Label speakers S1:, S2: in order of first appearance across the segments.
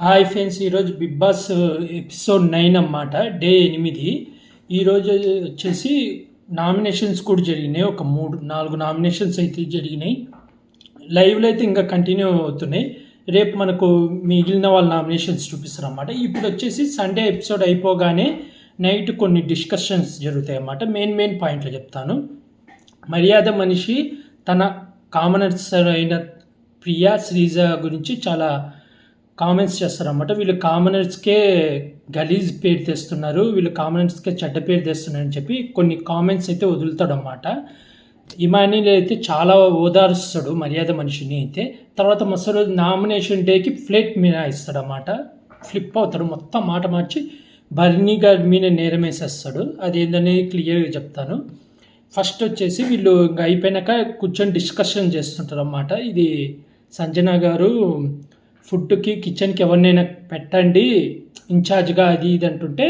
S1: Hi friends, ఈరోజు big boss episode 9 అన్నమాట. Day 8. ఈరోజు వచ్చేసి నామినేషన్స్ కూడా జరిగినాయి. ఒక 3-4 నామినేషన్స్ అయితే జరిగినాయి. లైవ్లో అయితే ఇంకా కంటిన్యూ అవుతున్నాయి. రేపు మనకు మిగిలిన వాళ్ళ నామినేషన్స్ చూపిస్తారు అన్నమాట. ఇప్పుడు వచ్చేసి సండే ఎపిసోడ్ అయిపోగానే నైట్ కొన్ని డిస్కషన్స్ జరుగుతాయి అన్నమాట. మెయిన్ పాయింట్లు చెప్తాను. మర్యాద మనిషి తన కామనర్స్ అయిన ప్రియా శ్రీజ గురించి చాలా కామెంట్స్ చేస్తారన్నమాట. వీళ్ళు కామనర్స్కే గలీజ్ పేరు తెస్తున్నారు, వీళ్ళు కామనర్స్కే చెడ్డ పేరు తెస్తున్నారని చెప్పి కొన్ని కామెంట్స్ అయితే వదులుతాడు అన్నమాట. ఇమానీలు అయితే చాలా ఓదారుస్తాడు మర్యాద మనిషిని. అయితే తర్వాత మసలు నామినేషన్ డేకి ఫ్లేట్ మీద ఇస్తాడన్నమాట. ఫ్లిప్ అవుతాడు, మొత్తం మాట మార్చి బర్నీ గారి మీద నేరం వేసేస్తాడు. అదేంటనేది క్లియర్గా చెప్తాను. ఫస్ట్ వచ్చేసి వీళ్ళు ఇంకా అయిపోయినాక కూర్చొని డిస్కషన్ చేస్తుంటారు అన్నమాట. ఇది సంజన గారు ఫుడ్కి కిచెన్కి ఎవరినైనా పెట్టండి ఇన్ఛార్జ్గా అది ఇది అంటుంటే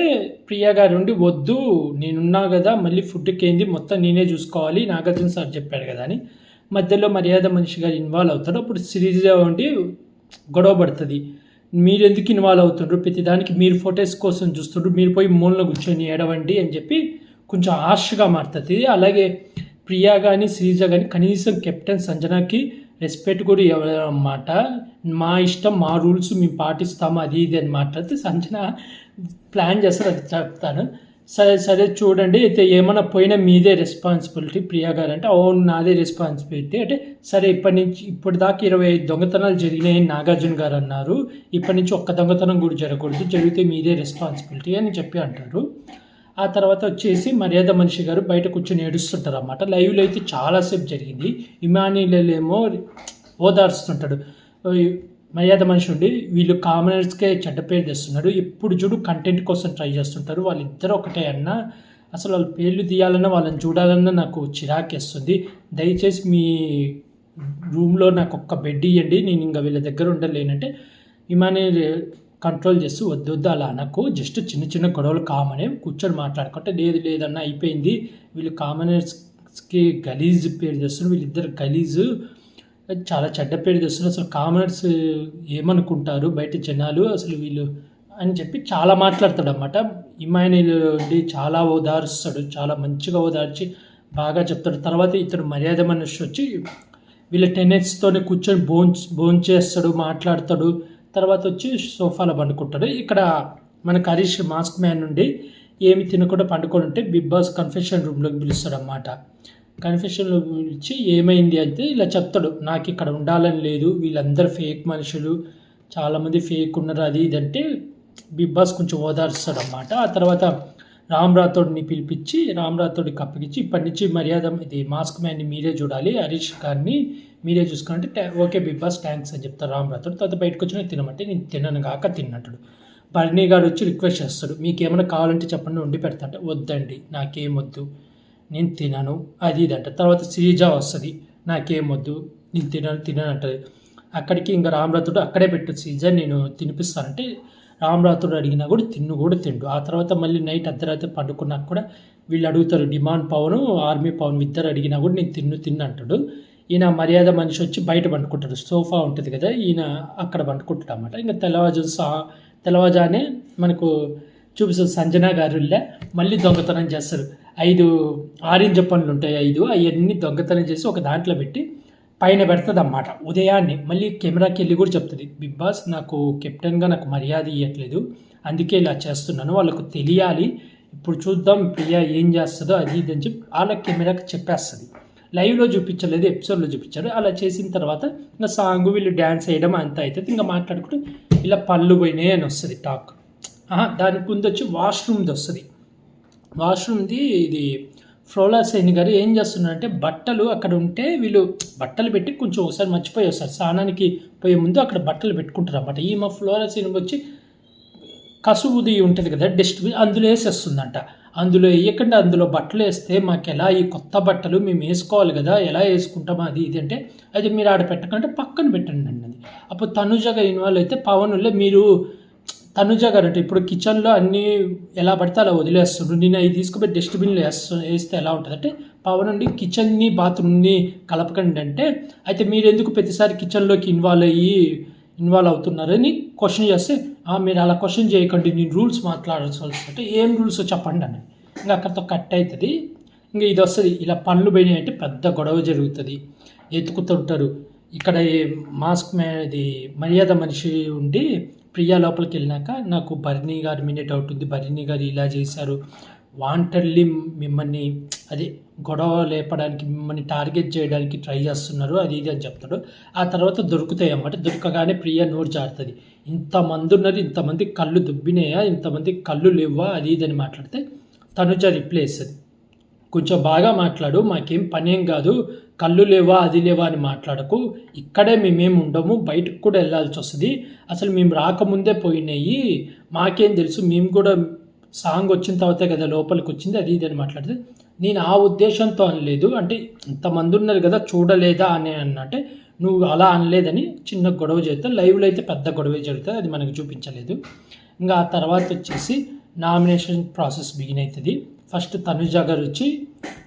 S1: ప్రియా గారు ఉండి వద్దు నేనున్నా కదా, మళ్ళీ ఫుడ్కి ఏంది మొత్తం నేనే చూసుకోవాలి, నాగార్జున సార్ చెప్పాడు కదా అని మధ్యలో మర్యాద మనిషి గారు ఇన్వాల్వ్ అవుతాడు. అప్పుడు సిరీస్గా ఉండి గొడవ పడుతుంది. మీరు ఎందుకు ఇన్వాల్వ్ అవుతుండ్రు, ప్రతిదానికి మీరు ఫొటోస్ కోసం చూస్తుండ్రు, మీరు పోయి మూలలో కూర్చొని ఏడవండి అని చెప్పి కొంచెం హార్ష్గా మారుతుంది. అలాగే ప్రియా కానీ శ్రీజ కానీ కనీసం కెప్టెన్ సంజనాకి రెస్పెక్ట్ కూడా అన్నమాట. మా ఇష్టం, మా రూల్స్ మేము పాటిస్తాము, అది ఇది అని మాట్లాడితే సంజన ప్లాన్ చేస్తారు. అది చెప్తాను. సరే చూడండి, అయితే ఏమైనా పోయినా మీదే రెస్పాన్సిబిలిటీ ప్రియా గారు అంటే అవును నాదే రెస్పాన్సిబిలిటీ అంటే సరే ఇప్పటిదాకా 25 దొంగతనాలు జరిగినాయని నాగార్జున గారు అన్నారు, ఇప్పటి నుంచి ఒక్క దొంగతనం కూడా జరగకూడదు, జరిగితే మీదే రెస్పాన్సిబిలిటీ అని చెప్పి అంటారు. ఆ తర్వాత వచ్చేసి మర్యాద మనిషి గారు బయట కూర్చొని ఏడుస్తుంటారు అన్నమాట. లైవ్లో అయితే చాలాసేపు జరిగింది. ఇమానీలేమో ఓదార్స్తుంటాడు. మర్యాద మనిషి ఉండి వీళ్ళు కామనర్స్కే చెడ్డ పేరు తెస్తున్నాడు, ఎప్పుడు చూడు కంటెంట్ కోసం ట్రై చేస్తుంటారు, వాళ్ళిద్దరూ ఒకటే అన్న, అసలు వాళ్ళ పేర్లు తీయాలన్నా వాళ్ళని చూడాలన్నా నాకు చిరాకేస్తుంది, దయచేసి మీ రూమ్లో నాకు ఒక్క బెడ్ ఇవ్వండి, నేను ఇంకా వీళ్ళ దగ్గర ఉండలేనంటే ఇమానీ కంట్రోల్ చేస్తూ వద్దు అలా నాకు జస్ట్ చిన్న గొడవలు కామనే కూర్చొని మాట్లాడుకుంటే లేదన్నా అయిపోయింది, వీళ్ళు కామనర్స్కి గలీజ్ పేరు తెస్తున్నారు, వీళ్ళిద్దరు గలీజు చాలా చెడ్డ పేరు తెస్తున్నారు, అసలు కామనర్స్ ఏమనుకుంటారు బయట జనాలు అసలు వీళ్ళు అని చెప్పి చాలా మాట్లాడతాడు అన్నమాట. ఇమానుయేల్ ఉండి చాలా ఓదారుస్తాడు, చాలా మంచిగా ఓదార్చి బాగా చెప్తాడు. తర్వాత ఇతడు మర్యాద మనిషి వచ్చి వీళ్ళ టెనెట్స్తోనే కూర్చొని భోంచేస్తాడు, మాట్లాడతాడు. తర్వాత వచ్చి సోఫాలో పండుకుంటాడు. ఇక్కడ మనకు హరీష్ మాస్క్ మ్యాన్ నుండి ఏమి తినకుండా పండుకొని ఉంటే బిగ్ బాస్ కన్ఫెషన్ రూమ్లోకి పిలుస్తాడు అన్నమాట. కన్ఫెషన్లో పిలిచి ఏమైంది అంటే ఇలా చెప్తాడు, నాకు ఇక్కడ ఉండాలని లేదు, వీళ్ళందరూ ఫేక్ మనుషులు, చాలామంది ఫేక్ ఉన్నారు, అది ఇదంటే బిగ్ బాస్ కొంచెం ఓదార్స్తాడు అన్నమాట. ఆ తర్వాత రామ్ రాథోడ్ని పిలిపించి రామ్ రాథోడ్కి అప్పగించి ఇప్పటి నుంచి మర్యాద ఇది మాస్క్ మ్యాన్ని మీరే చూడాలి, హరీష్ గారిని మీరే చూసుకోవాలంటే ఓకే బిగ్ బాస్ థ్యాంక్స్ అని చెప్తారు రామ్ రాథోడ్. తర్వాత బయటకు వచ్చి తినమంటే నేను తినను కాక తిన్నట్టు బర్నీ గారు వచ్చి రిక్వెస్ట్ చేస్తాడు, మీకు ఏమైనా కావాలంటే చెప్పండి వండి పెడతా అంటే వద్దండి నాకేం వద్దు నేను తినను అది ఇది అంట. తర్వాత శ్రీజ వస్తుంది, నాకేం వద్దు నేను తినను అంటది. అక్కడికి ఇంకా రామ్ రాథోడ్ అక్కడే పెట్టు శ్రీజ నేను తినిపిస్తానంటే రామ్ రాథోడ్ అడిగినా కూడా తిండు. ఆ తర్వాత మళ్ళీ నైట్ అర్ధరాత్రి పండుకున్నాక కూడా వీళ్ళు అడుగుతారు, డిమాండ్ పవన్ ఆర్మీ పవన్ ఇద్దరు అడిగినా కూడా నేను తిన్ను అంటాడు. ఈయన మర్యాద మనిషి వచ్చి బయట పండుకుంటాడు, సోఫా ఉంటుంది కదా, ఈయన అక్కడ పండుకుంటాడు అన్నమాట. ఇంకా తెల్లవాజానే మనకు చూపిస్తుంది సంజన గారుల్లే మళ్ళీ దొంగతనం చేస్తారు. 5 ఆరెంజ్ పండ్లు ఉంటాయి, 5 అవన్నీ దొంగతనం చేసి ఒక దాంట్లో పెట్టి పైన పెడుతుంది అన్నమాట. ఉదయాన్నే మళ్ళీ కెమెరాకి వెళ్ళి కూడా చెప్తుంది, బిగ్ బాస్ నాకు కెప్టెన్గా నాకు మర్యాద ఇవ్వట్లేదు, అందుకే ఇలా చేస్తున్నాను, వాళ్ళకు తెలియాలి, ఇప్పుడు చూద్దాం ప్రియా ఏం చేస్తుందో అది ఇది అని చెప్పి వాళ్ళ కెమెరాకి చెప్పేస్తుంది. లైవ్లో చూపించలేదు, ఎపిసోడ్లో చూపించారు. అలా చేసిన తర్వాత ఇంకా సాంగ్ వీళ్ళు డ్యాన్స్ వేయడం అంతా అవుతుంది. ఇంకా మాట్లాడుకుంటూ ఇలా పళ్ళు పోయినాయి అని వస్తుంది టాక్. దానికి ముందు వచ్చి వాష్రూమ్ది వస్తుంది. వాష్రూమ్ది ఇది ఫ్లోలా సైని గారు ఏం చేస్తున్నారంటే బట్టలు అక్కడ ఉంటే వీళ్ళు బట్టలు పెట్టి కొంచెం ఒకసారి మర్చిపోయి వస్తారు, స్నానానికి పోయే ముందు అక్కడ బట్టలు పెట్టుకుంటారు అన్నమాట. ఈ మా ఫ్లోరా సైని వచ్చి కసువుది ఉంటుంది కదా డస్ట్బిన్, అందులో వేసేస్తుందంట. అందులో వేయకుండా అందులో బట్టలు వేస్తే మాకు ఎలా ఈ కొత్త బట్టలు మేము వేసుకోవాలి కదా, ఎలా వేసుకుంటామో అది ఇది అంటే అది మీరు ఆడ పెట్టకంటే పక్కన పెట్టండి అన్నది. అప్పుడు తనుజగా ఇన్వాల్వ్ అయితే పవన్లో మీరు తనుజ గారు అంటే ఇప్పుడు కిచెన్లో అన్నీ ఎలా పడితే అలా వదిలేస్తుండ్రు, నేను అవి తీసుకుపోయి డస్ట్బిన్లో వేస్తే ఎలా ఉంటుంది అంటే పవన్ నుండి కిచెన్ని బాత్రూమ్ని కలపకండి అంటే అయితే మీరు ఎందుకు ప్రతిసారి కిచెన్లోకి ఇన్వాల్వ్ అయ్యి ఇన్వాల్వ్ అవుతున్నారని క్వశ్చన్ చేస్తే మీరు అలా క్వశ్చన్ చేయకండి, నేను రూల్స్ మాట్లాడాల్సి వస్తుంటే ఏం రూల్స్ చెప్పండి అని ఇంకా అక్కడితో కట్ అవుతుంది. ఇంకా ఇది వస్తుంది, ఇలా పనులు పోయినాయి అంటే పెద్ద గొడవ జరుగుతుంది, ఎత్తుకుతుంటారు. ఇక్కడ మాస్క్ ఇది మర్యాద మనిషి ఉండి ప్రియా లోపలికి వెళ్ళినాక నాకు భరణి గారి మీద డౌట్ ఉంది, భరణి గారు ఇలా చేశారు, వాంటెడ్లీ మిమ్మల్ని అది గొడవ లేపడానికి మిమ్మల్ని టార్గెట్ చేయడానికి ట్రై చేస్తున్నారు అది ఇది అని చెప్తాడు. ఆ తర్వాత దొరుకుతాయి అన్నమాట. దొరకగానే ప్రియ నోరు జారుతుంది, ఇంతమంది ఉన్నారు, ఇంతమంది కళ్ళు దుబ్బినాయా, ఇంతమంది కళ్ళు లేవా అది ఇది అని మాట్లాడితే తనుజ రిప్లై ఇస్తుంది, కొంచెం బాగా మాట్లాడు, మాకేం పనేం కాదు, కళ్ళు లేవా అది లేవా అని మాట్లాడకు, ఇక్కడే మేమేమి ఉండము, బయటకు కూడా వెళ్ళాల్సి వస్తుంది, అసలు మేము రాకముందే పోయినాయి, మాకేం తెలుసు, మేము కూడా సాంగ్ వచ్చిన తర్వాతే కదా లోపలికి వచ్చింది అది ఇది అని మాట్లాడితే నేను ఆ ఉద్దేశంతో అనలేదు, అంటే ఇంతమంది ఉన్నారు కదా చూడలేదా అని అన్నంటే నువ్వు అలా అనలేదని చిన్న గొడవ చేస్తే లైవ్లో అయితే పెద్ద గొడవ జరుగుతుంది, అది మనకు చూపించలేదు. ఇంకా ఆ తర్వాత వచ్చేసి నామినేషన్ ప్రాసెస్ బిగిన్ అవుతుంది. ఫస్ట్ తనుజ గారు వచ్చి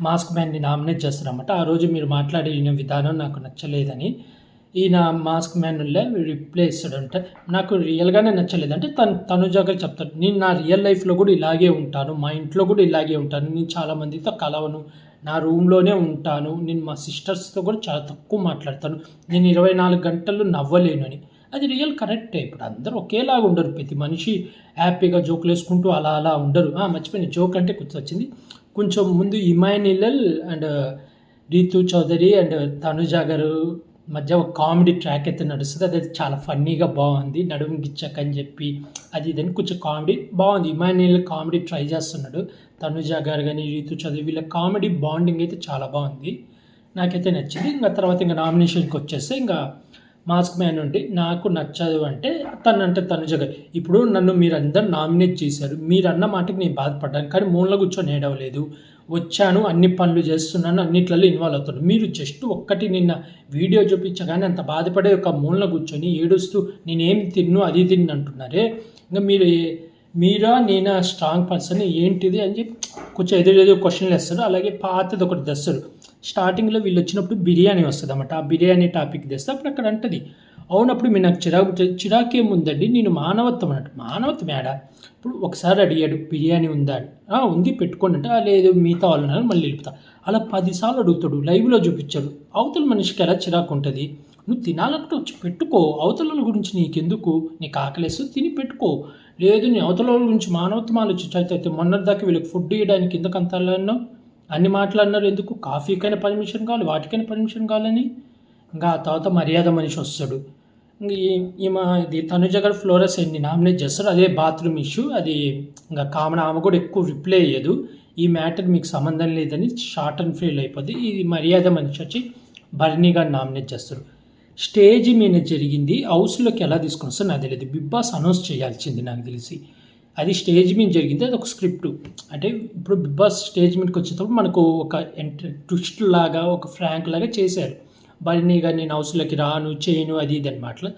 S1: మాస్క్ మ్యాన్ని నామినేట్ చేస్తారన్నమాట. ఆ రోజు మీరు మాట్లాడిన విధానం నాకు నచ్చలేదని ఈయన మాస్క్ మ్యాన్ రిప్లై ఇస్తాడంటే నాకు రియల్గానే నచ్చలేదు. అంటే తనుజ గారు చెప్తాడు, నేను నా రియల్ లైఫ్లో కూడా ఇలాగే ఉంటాను, మా ఇంట్లో కూడా ఇలాగే ఉంటాను, నేను చాలామందితో కలవను, నా రూమ్లోనే ఉంటాను, నేను మా సిస్టర్స్తో కూడా చాలా తక్కువ మాట్లాడతాను, నేను 24 గంటలు నవ్వలేను అని. అది రియల్ కరెక్టే. ఇప్పుడు అందరూ ఒకేలాగా ఉండరు, ప్రతి మనిషి హ్యాపీగా జోకులు వేసుకుంటూ అలా అలా ఉండరు. మర్చిపోయిన జోక్ అంటే గుర్తొచ్చింది, కొంచెం ముందు ఇమాన్యుయల్ అండ్ రీతు చౌదరి అండ్ తనుజ గారు మధ్య ఒక కామెడీ ట్రాక్ అయితే నడుస్తుంది, అది చాలా ఫన్నీగా బాగుంది, నడుము గిచ్చక్ అని చెప్పి అది ఇదని కొంచెం కామెడీ బాగుంది. ఇమాన్యుయల్ కామెడీ ట్రై చేస్తున్నాడు, తనుజ గారు కానీ రీతు చౌదరి వీళ్ళ కామెడీ బాండింగ్ అయితే చాలా బాగుంది, నాకైతే నచ్చింది. ఇంకా తర్వాత ఇంకా నామినేషన్కి వచ్చేస్తే ఇంకా మాస్క్ మ్యాన్ ఉండి నాకు నచ్చదు అంటే తనుజ గారు, ఇప్పుడు నన్ను మీరందరూ నామినేట్ చేశారు, మీరు అన్న మాటకి నేను బాధపడ్డాను, కానీ మూలలో కూర్చొని ఏడవలేదు, వచ్చాను, అన్ని పనులు చేస్తున్నాను, అన్నిట్లలో ఇన్వాల్వ్ అవుతాను, మీరు జస్ట్ ఒక్కటి నిన్న వీడియో చూపించగానే అంత బాధపడే ఒక మూలలో కూర్చొని ఏడుస్తూ నేనేం తిన్ను అది తిన్ను అంటున్నారే, ఇంకా మీరా నేనా స్ట్రాంగ్ పర్సన్ ఏంటిది అని చెప్పి కొంచెం ఎదురు క్వశ్చన్లు వేస్తారు. అలాగే పాతది ఒకటి తెస్తారు, స్టార్టింగ్లో వీళ్ళు వచ్చినప్పుడు బిర్యానీ వస్తుంది అన్నమాట, ఆ బిర్యానీ టాపిక్ తెస్తే అప్పుడు అక్కడ అంటది, అవునప్పుడు మీరు నాకు చిరాకేముందండి, నేను మానవత్వం అన్నట్టు, మానవత్వం ఏడా, ఇప్పుడు ఒకసారి అడిగాడు బిర్యానీ ఉందా అని, ఉంది పెట్టుకోండి అంటే లేదు మిగతా వాళ్ళు మళ్ళీ వెళ్తా, అలా 10 సార్లు అడుగుతాడు, లైవ్లో చూపించాడు, అవతల మనిషికి ఎలా చిరాకు ఉంటుంది, నువ్వు తినాలంటే వచ్చి పెట్టుకో, అవతల గురించి నీకెందుకు, నీకు ఆకలేస్తూ తిని పెట్టుకో, లేదు నీ అవతల గురించి మానవత్వం ఆలోచించైతే మొన్నటిదాకా వీళ్ళకి ఫుడ్ ఇవ్వడానికి ఎందుకు అంత అన్నావు, అన్ని మాట్లాడినారు ఎందుకు, కాఫీకైనా పర్మిషన్ కావాలి వాటికైనా పర్మిషన్ కావాలని. ఇంకా ఆ తర్వాత మర్యాద మనిషి వస్తాడు, ఇది తనుజ గారు ఫ్లోరస్ ఎన్ని నామినేట్ చేస్తారు, అదే బాత్రూమ్ ఇష్యూ, అది ఇంకా కామన్, ఆమె కూడా ఎక్కువ రిప్లై అయ్యదు, ఈ మ్యాటర్ మీకు సంబంధం లేదని షార్ట్ అండ్ ఫీల్ అయిపోద్ది. ఇది మర్యాద మనిషి వచ్చి భరణి గారు నామినేట్ చేస్తారు. స్టేజ్ మీద జరిగింది హౌస్లోకి ఎలా తీసుకొని వస్తారు నాకు తెలియదు, బిగ్ బాస్ అనౌన్స్ చేయాల్సింది నాకు తెలిసి, అది స్టేజ్ మీద జరిగింది, అది ఒక స్క్రిప్ట్. అంటే ఇప్పుడు బిగ్ బాస్ స్టేజ్ మీదకి వచ్చేటప్పుడు మనకు ఒక ట్విస్ట్ లాగా ఒక ఫ్రాంక్ లాగా చేశారు, భరణి గారు నేను హౌస్లోకి రాను చేయను అది ఇది అనమాట,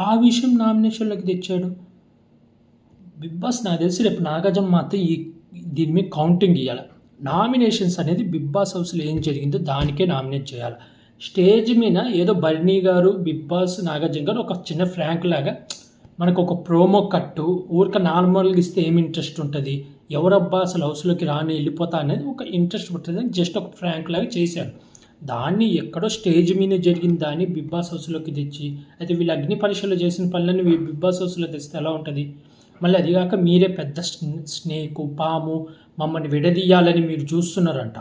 S1: ఆ విషయం నామినేషన్లోకి తెచ్చాడు బిగ్ బాస్. నాకు తెలిసి రేపు నాగార్జున మాత్రం దీని మీద కౌంటింగ్ ఇవ్వాలి, నామినేషన్స్ అనేది బిగ్ బాస్ హౌస్లో ఏం జరిగిందో దానికే నామినేట్ చేయాలి. స్టేజ్ మీద ఏదో భరణి గారు బిగ్ బాస్ నాగార్జున గారు ఒక చిన్న ఫ్రాంక్ లాగా మనకు ఒక ప్రోమో కట్టు ఊరిక నార్మల్గా ఇస్తే ఏమి ఇంట్రెస్ట్ ఉంటుంది, ఎవరబ్బా అసలు హౌస్లోకి రాని వెళ్ళిపోతా అనేది ఒక ఇంట్రెస్ట్ ఉంటుంది, జస్ట్ ఒక ఫ్రాంక్ లాగా చేశారు. దాన్ని ఎక్కడో స్టేజ్ మీద జరిగిన దాన్ని బిగ్ బాస్ హౌస్లోకి తెచ్చి, అయితే వీళ్ళు అగ్ని పరీక్షలు చేసిన పనులన్నీ బిగ్ బాస్ హౌస్లో తెస్తే ఎలా ఉంటుంది. మళ్ళీ అదిగాక మీరే పెద్ద స్నేక్ పాము మమ్మల్ని విడదీయాలని మీరు చూస్తున్నారంట.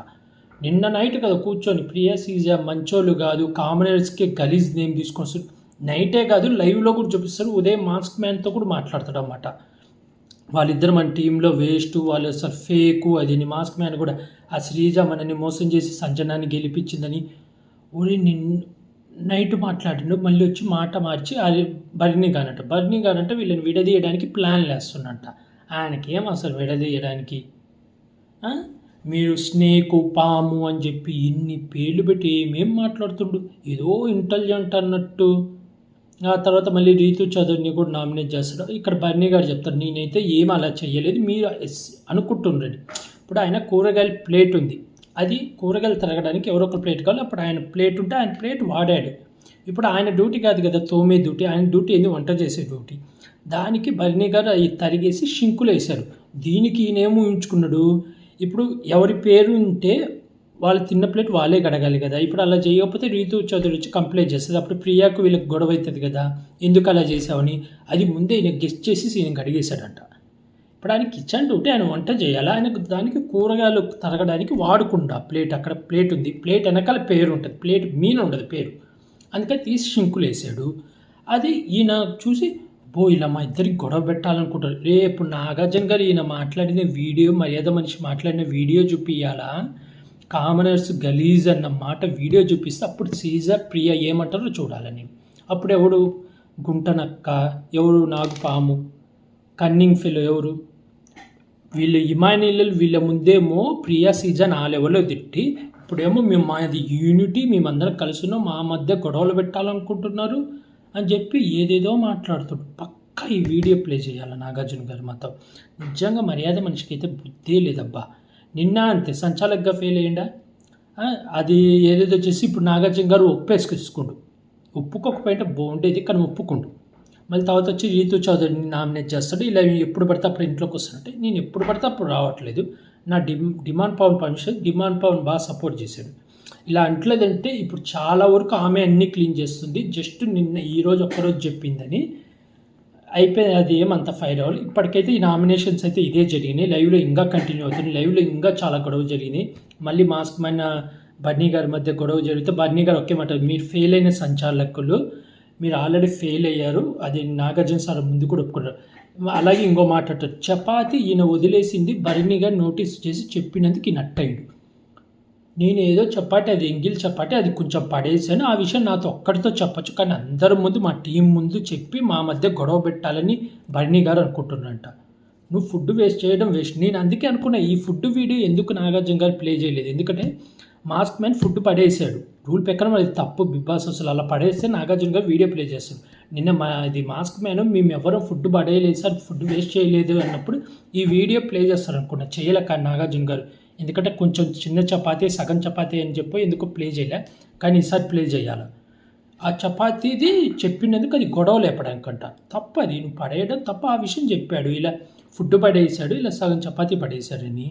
S1: నిన్న నైట్ కదా కూర్చొని ప్రియా సీజా మంచోళ్ళు కాదు, కామనర్స్కి గలీజ్ నేమ్ తీసుకొస్తారు, నైటే కాదు లైవ్లో కూడా చూపిస్తారు, ఉదయం మాస్క్ మ్యాన్తో కూడా మాట్లాడతాడు అన్నమాట, వాళ్ళిద్దరు మన టీంలో వేస్ట్, వాళ్ళు అసలు ఫేకు అది. మాస్క్ మ్యాన్ కూడా ఆ శ్రీజ మనని మోసం చేసి సంజనాన్ని గెలిపించిందని ఊరి నైట్ మాట్లాడిండు, మళ్ళీ వచ్చి మాట మార్చి అది భరణి గానంట వీళ్ళని విడదీయడానికి ప్లాన్ వేస్తున్నట్ట. ఆయనకేం అసలు విడదీయడానికి, మీరు స్నేకు పాము అని చెప్పి ఇన్ని పేర్లు పెట్టి ఏమేం మాట్లాడుతుండు, ఏదో ఇంటెలిజెంట్ అన్నట్టు. ఆ తర్వాత మళ్ళీ రీతు చౌదరిని కూడా నామినేట్ చేస్తాడు. ఇక్కడ భరణి గారు చెప్తారు నేనైతే ఏం అలా చేయలేదు, మీరు అనుకుంటుండండి. ఇప్పుడు ఆయన కూరగాయల ప్లేట్ ఉంది, అది కూరగాయలు తరగడానికి ఎవరో ఒక ప్లేట్ కావాలి, అప్పుడు ఆయన ప్లేట్ ఉంటే ఆయన ప్లేట్ వాడాడు. ఇప్పుడు ఆయన డ్యూటీ కాదు కదా తోమే డ్యూటీ, ఆయన డ్యూటీ ఏంది వంట చేసే డ్యూటీ. దానికి భరణి గారు అవి తరిగేసి షింకులు వేశారు. దీనికి ఈయనేమో ఊహించుకున్నాడు, ఇప్పుడు ఎవరి పేరు ఉంటే వాళ్ళు తిన్న ప్లేట్ వాళ్ళే కడగాలి కదా. ఇప్పుడు అలా చేయకపోతే రీతు చౌదరి వచ్చి కంప్లైంట్ చేస్తుంది. అప్పుడు ప్రియాకు వీళ్ళకి గొడవ అవుతుంది కదా, ఎందుకు అలా చేసావని. అది ముందే ఈయన గెస్ట్ చేసి ఈయన కడిగేశాడంట. ఇప్పుడు ఆయన కిచెన్ డ్యూటీ, ఆయన వంట చేయాలి, ఆయనకు దానికి కూరగాయలు తరగడానికి వాడుకుండా ప్లేట్, అక్కడ ప్లేట్ ఉంది, ప్లేట్ వెనకాల పేరు ఉంటుంది, ప్లేట్ మీన ఉండదు పేరు, అందుకని తీసి షింకులు వేసాడు. అది ఈయన చూసి ఇలా మా ఇద్దరికి గొడవ పెట్టాలనుకుంటారు. రేపు నాగార్జున గారు ఈయన మాట్లాడిన వీడియో, మర్యాద మనిషి మాట్లాడిన వీడియో చూపియాలా, కామనర్స్ గలీజ్ అన్న మాట వీడియో చూపిస్తే అప్పుడు సీజర్ ప్రియ ఏమంటారో చూడాలని. అప్పుడు ఎవడు గుంటనక్క, ఎవరు నాగుపాము, కన్నింగ్ ఫెలో ఎవరు వీళ్ళు, ఇమానియల్ వీళ్ళ ముందేమో ప్రియా సీజన్ ఆ లెవెల్లో తిట్టి, ఇప్పుడేమో మేము మాది యూనిటీ, మేమందరం కలిసి ఉన్నాం, మా మధ్య గొడవలు పెట్టాలనుకుంటున్నారు అని చెప్పి ఏదేదో మాట్లాడుతాడు. పక్కా ఈ వీడియో ప్లే చేయాలి నాగార్జున గారు మాతో. నిజంగా మర్యాద మనిషికి అయితే బుద్ధే లేదబ్బా. నిన్న అంతే సంచాలకుగా ఫెయిల్ అయ్యిండా. అది ఏదేదో చేసి ఇప్పుడు నాగార్జున గారు ఒప్పేసుకొచ్చుకోండు. ఒప్పుకోకపోయింటే బాగుండేది, కానీ ఒప్పుకోండు. మళ్ళీ తర్వాత వచ్చి రీతు చౌదరిని నామినేట్ చేస్తాడు. ఇలా ఎప్పుడు పడితే అప్పుడు ఇంట్లోకి వస్తానంటే, నేను ఎప్పుడు పడితే అప్పుడు రావట్లేదు, నా demand Pavan permission, demand Pavan బాగా సపోర్ట్ చేశాడు. ఇలా అంటలేదంటే ఇప్పుడు చాలా వరకు ఆమె అన్నీ క్లీన్ చేస్తుంది. జస్ట్ నిన్న ఈరోజు ఒక్కరోజు చెప్పిందని అయిపోయింది, అది ఏమంత ఫైర్ అవ్వాలి. ఇప్పటికైతే ఈ నామినేషన్స్ అయితే ఇదే జరిగినాయి. లైవ్లో ఇంకా కంటిన్యూ అవుతుంది, లైవ్లో ఇంకా చాలా గొడవ జరిగినాయి. మళ్ళీ మాస్క్ మ్యాన్ బర్నీ గారి మధ్య గొడవ జరిగితే బర్నీ గారు ఒకే మాట, మీరు ఫెయిల్ అయిన సంచాలకులు, మీరు ఆల్రెడీ ఫెయిల్ అయ్యారు, అది నాగార్జున సార్ ముందు కూడా ఒప్పుకున్నారు. అలాగే ఇంకో మాట అంటారు, చపాతి ఈయన వదిలేసింది బర్నీ గారు నోటీస్ చేసి చెప్పినందుకు ఈయన అట్టయిండు. నేను ఏదో చపాటి, అది ఎంగిల్ చపాటి, అది కొంచెం పడేసాను, ఆ విషయం నాతో ఒక్కడితో చెప్పచ్చు, కానీ అందరి ముందు మా టీం ముందు చెప్పి మా మధ్య గొడవ పెట్టాలని బర్నీ గారు అనుకుంటున్నంట. నువ్వు ఫుడ్ వేస్ట్ చేయడం వేస్ట్. నేను అందుకే అనుకున్నా ఈ ఫుడ్ వీడియో ఎందుకు నాగార్జున గారు ప్లే చేయలేదు, ఎందుకంటే మాస్క్ మ్యాన్ ఫుడ్ పడేసాడు, రూల్ ప్రకారం అది తప్పు. బిగ్ బాస్ అసలు అలా పడేస్తే నాగార్జున గారు వీడియో ప్లే చేస్తాడు. నిన్న ఇది మాస్క్ మ్యాన్ మేము ఎవరూ ఫుడ్ పడేయలేదు సార్, ఫుడ్ వేస్ట్ చేయలేదు అన్నప్పుడు ఈ వీడియో ప్లే చేస్తారు అనుకున్నా, చేయలేక నాగార్జున గారు. ఎందుకంటే కొంచెం చిన్న చపాతీ, సగం చపాతీ అని చెప్పి ఎందుకు ప్లే చేయలే, కానీ ఈసారి ప్లే చేయాలి. ఆ చపాతీది చెప్పినందుకు అది గొడవ లేపడానికంట. తప్ప అది నువ్వు పడేయడం తప్ప, ఆ విషయం చెప్పాడు. ఇలా ఫుడ్ పడేసాడు, ఇలా సగం చపాతీ పడేశాడని.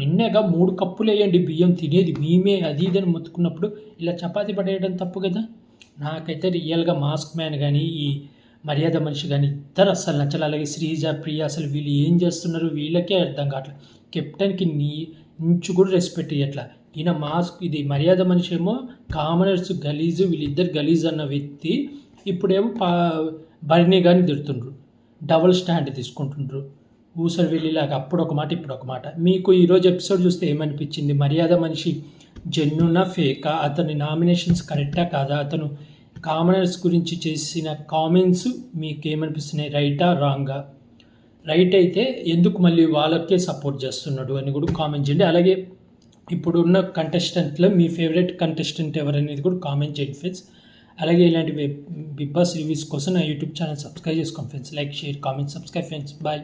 S1: నిన్నగా 3 కప్పులు వేయండి బియ్యం తినేది మేమే, అది ఇదని మొత్తుకున్నప్పుడు ఇలా చపాతీ పడేయడం తప్పు కదా. నాకైతే రియల్గా మాస్క్ మ్యాన్ కానీ ఈ మర్యాద మనిషి కానీ ఇద్దరు అస్సలు నచ్చలు. అలాగే శ్రీజ, ప్రియ అసలు వీళ్ళు ఏం చేస్తున్నారు వీళ్ళకే అర్థం కావట్లేదు. కెప్టెన్కి ఇంచు కూడా రెస్పెక్ట్ ఇవ్వట్లా. ఈయన మాస్క్, ఇది మర్యాద మనిషి ఏమో కామనర్స్ గలీజు, వీళ్ళిద్దరు గలీజు అన్న వ్యక్తి ఇప్పుడేమో బర్నీ కానీ తిడుతుండ్రు, డబుల్ స్టాండ్ తీసుకుంటుండ్రు, ఊసలు వెళ్ళిలాగా అప్పుడు ఒక మాట ఇప్పుడు ఒక మాట. మీకు ఈరోజు ఎపిసోడ్ చూస్తే ఏమనిపించింది? మర్యాద మనిషి జెన్యునా ఫేకా, అతని నామినేషన్స్ కరెక్టా కాదా, అతను కామనర్స్ గురించి చేసిన కామెంట్స్ మీకు ఏమనిపిస్తున్నాయి, రైటా రాంగా? రైట్ అయితే ఎందుకు మళ్ళీ వాళ్ళకే సపోర్ట్ చేస్తున్నాడు అని కూడా కామెంట్ చేయండి. అలాగే ఇప్పుడున్న కంటెస్టెంట్లో మీ ఫేవరెట్ కంటెస్టెంట్ ఎవరనేది కూడా కామెంట్ చేయండి ఫ్రెండ్స్. అలాగే ఇలాంటి బిగ్ బాస్ రివ్యూస్ కోసం నా యూట్యూబ్ ఛానల్ సబ్స్క్రైబ్ చేసుకోండి friends. Like, share, comment, subscribe friends. Bye.